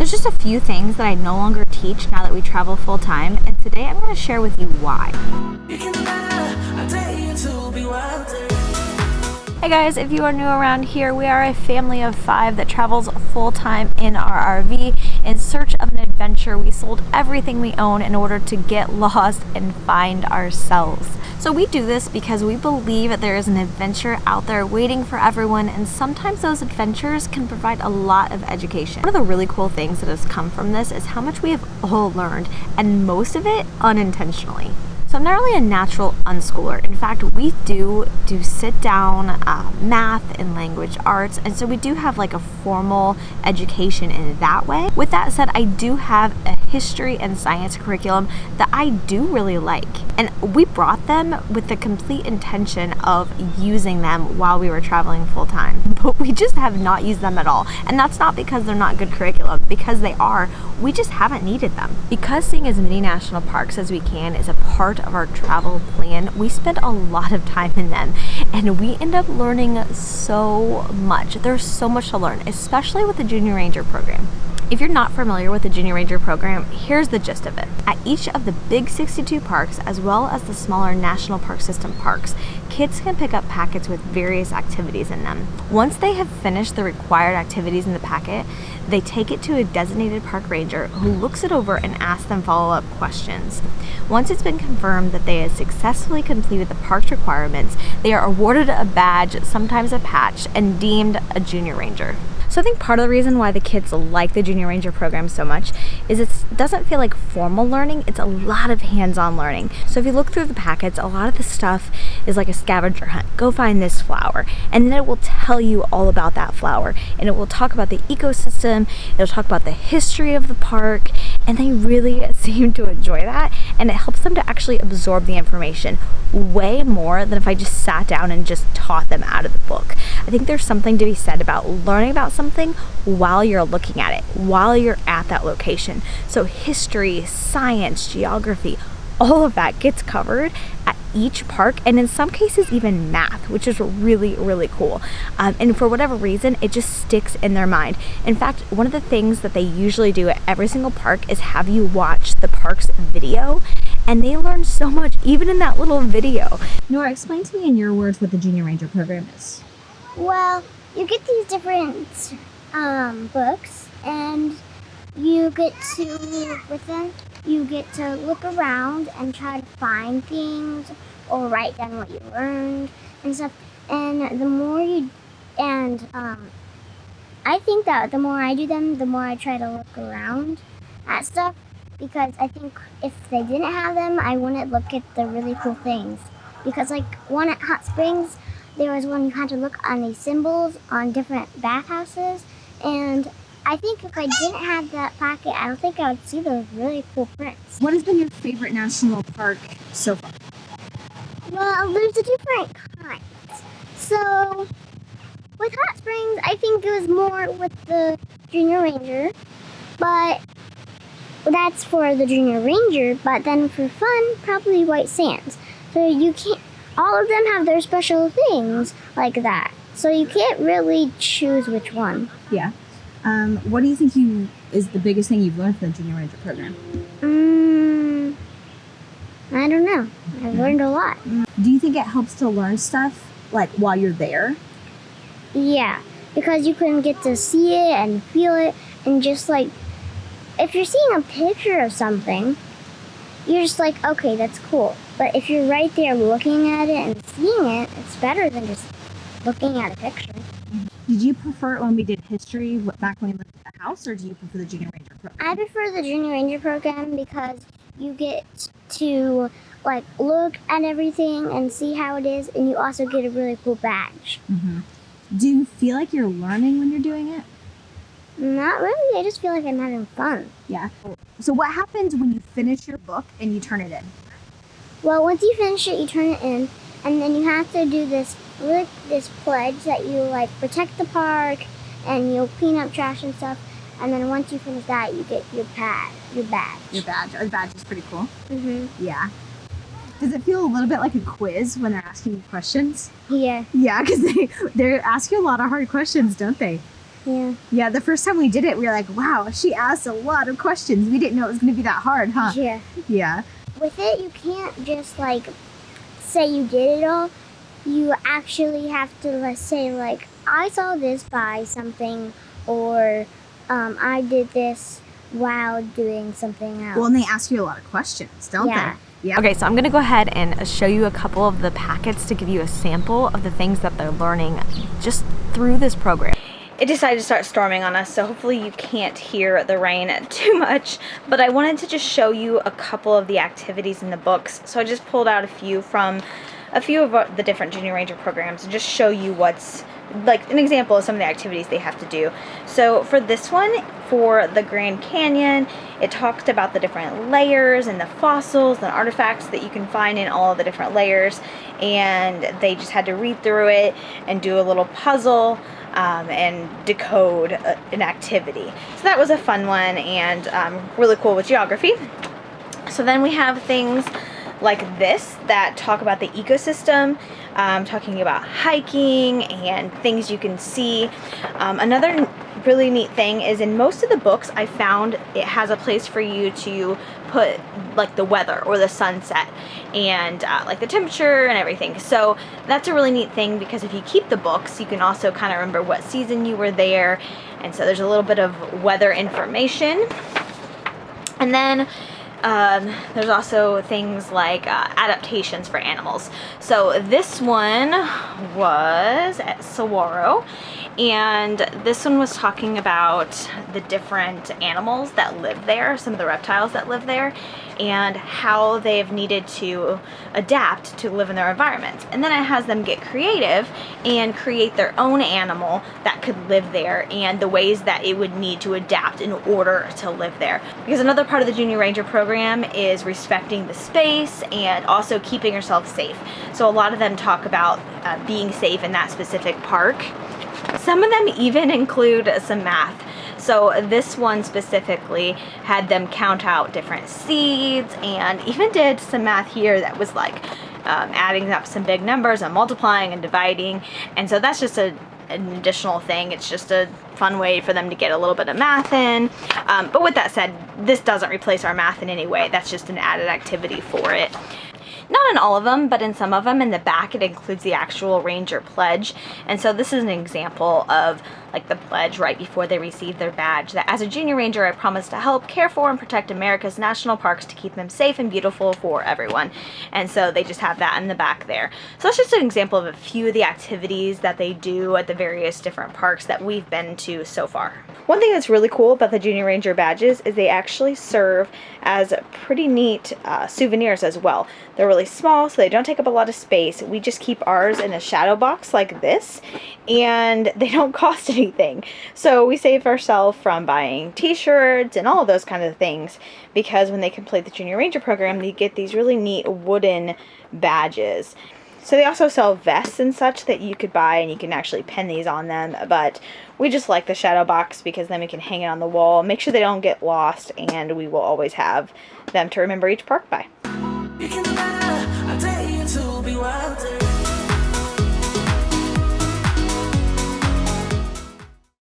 There's just a few things that I no longer teach now that we travel full time, and today I'm going to share with you why. Hey guys, if you are new around here, we are a family of 5 that travels full-time in our RV in search of an adventure. We sold everything we own in order to get lost and find ourselves. So we do this because we believe that there is an adventure out there waiting for everyone, and sometimes those adventures can provide a lot of education. One of the really cool things that has come from this is how much we have all learned, and most of it unintentionally. So I'm not really a natural unschooler. In fact, we do sit down math and language arts, and so we do have like a formal education in that way. With that said, I do have a history and science curriculum that I do really like, and we brought them with the complete intention of using them while we were traveling full time, but we just have not used them at all. And that's not because they're not good curriculum, because they are. We just haven't needed them. Because seeing as many national parks as we can is a part of our travel plan, we spend a lot of time in them, and we end up learning so much. There's so much to learn, especially with the Junior Ranger program. If you're not familiar with the Junior Ranger program, here's the gist of it. At each of the big 62 parks, as well as the smaller National Park System parks, kids can pick up packets with various activities in them. Once they have finished the required activities in the packet, they take it to a designated park ranger who looks it over and asks them follow-up questions. Once it's been confirmed that they have successfully completed the park's requirements, they are awarded a badge, sometimes a patch, and deemed a Junior Ranger. So I think part of the reason why the kids like the Junior Ranger program so much is it doesn't feel like formal learning, it's a lot of hands-on learning. So if you look through the packets, a lot of the stuff is like a scavenger hunt. Go find this flower, and then it will tell you all about that flower, and it will talk about the ecosystem, it'll talk about the history of the park, and they really seem to enjoy that, and it helps them to actually absorb the information way more than if I just sat down and just taught them out of the book. I think there's something to be said about learning about something while you're looking at it, while you're at that location. So history, science, geography, all of that gets covered at each park, and in some cases even math, which is really, really cool. And for whatever reason, it just sticks in their mind. In fact, one of the things that they usually do at every single park is have you watch the park's video, and they learn so much even in that little video. Nora, explain to me in your words what the Junior Ranger program is. Well, you get these different books, and you get to, with them, you get to look around and try to find things or write down what you learned and stuff. And the more you, and I think that the more I do them, the more I try to look around at stuff, because I think if they didn't have them, I wouldn't look at the really cool things. Because like one at Hot Springs, there was one you had to look on these symbols on different bathhouses, and I think if I didn't have that packet, I don't think I would see those really cool prints. What has been your favorite national park so far? Well, there's a different kinds. So, with Hot Springs, I think it was more with the Junior Ranger, but that's for the Junior Ranger, but then for fun, probably White Sands. So you can't, all of them have their special things like that. So you can't really choose which one. Yeah. What do you think is the biggest thing you've learned from the Junior Ranger program? I don't know. I've learned a lot. Do you think it helps to learn stuff like while you're there? Yeah, because you can get to see it and feel it, and just like, if you're seeing a picture of something, you're just like, okay, that's cool. But if you're right there looking at it and seeing it, it's better than just looking at a picture. Did you prefer it when we did history back when we lived at the house, or do you prefer the Junior Ranger program? I prefer the Junior Ranger program because you get to like look at everything and see how it is, and you also get a really cool badge. Mm-hmm. Do you feel like you're learning when you're doing it? Not really. I just feel like I'm having fun. Yeah. So what happens when you finish your book and you turn it in? Well, once you finish it, you turn it in, and then you have to do this pledge that you like protect the park, and you'll clean up trash and stuff. And then once you finish that, you get your badge. Your badge. The badge is pretty cool. Mhm. Yeah. Does it feel a little bit like a quiz when they're asking you questions? Yeah. Yeah, because they ask you a lot of hard questions, don't they? Yeah. Yeah, the first time we did it, we were like, wow, she asked a lot of questions. We didn't know it was going to be that hard, huh? Yeah. Yeah. With it, you can't just like say you did it all. You actually have to say like, I saw this by something, or I did this while doing something else. Well, and they ask you a lot of questions, don't Yeah. they? Yeah. Okay, so I'm gonna go ahead and show you a couple of the packets to give you a sample of the things that they're learning just through this program. It decided to start storming on us, so hopefully you can't hear the rain too much, but I wanted to just show you a couple of the activities in the books. So I just pulled out a few from a few of the different Junior Ranger programs and just show you what's like an example of some of the activities they have to do. So for this one, for the Grand Canyon, it talked about the different layers and the fossils and artifacts that you can find in all of the different layers, and they just had to read through it and do a little puzzle and decode an activity. So that was a fun one and really cool with geography. So then we have things like this that talk about the ecosystem, talking about hiking and things you can see. Another really neat thing is in most of the books I found it has a place for you to put like the weather or the sunset and like the temperature and everything. So that's a really neat thing because if you keep the books you can also kind of remember what season you were there, and so there's a little bit of weather information. And then there's also things like adaptations for animals. So this one was at Saguaro, and this one was talking about the different animals that live there, some of the reptiles that live there, and how they've needed to adapt to live in their environment. And then it has them get creative and create their own animal that could live there and the ways that it would need to adapt in order to live there. Because another part of the Junior Ranger program is respecting the space and also keeping yourself safe. So a lot of them talk about being safe in that specific park. Some of them even include some math. So this one specifically had them count out different seeds and even did some math here that was like adding up some big numbers and multiplying and dividing. And so that's just an additional thing. It's just a fun way for them to get a little bit of math in. But with that said, this doesn't replace our math in any way. That's just an added activity for it. Not in all of them, but in some of them. In the back it includes the actual Ranger pledge, and so this is an example of like the pledge right before they receive their badge, that as a Junior Ranger I promise to help, care for, and protect America's national parks to keep them safe and beautiful for everyone. And so they just have that in the back there. So that's just an example of a few of the activities that they do at the various different parks that we've been to so far. One thing that's really cool about the Junior Ranger badges is they actually serve as pretty neat souvenirs as well. They're really small, so they don't take up a lot of space. We just keep ours in a shadow box like this, and they don't cost anything. So we save ourselves from buying t-shirts and all of those kind of things, because when they complete the Junior Ranger program, they get these really neat wooden badges. So they also sell vests and such that you could buy, and you can actually pin these on them, but we just like the shadow box because then we can hang it on the wall, make sure they don't get lost, and we will always have them to remember each park by. You can lie, I dare you to be wilder.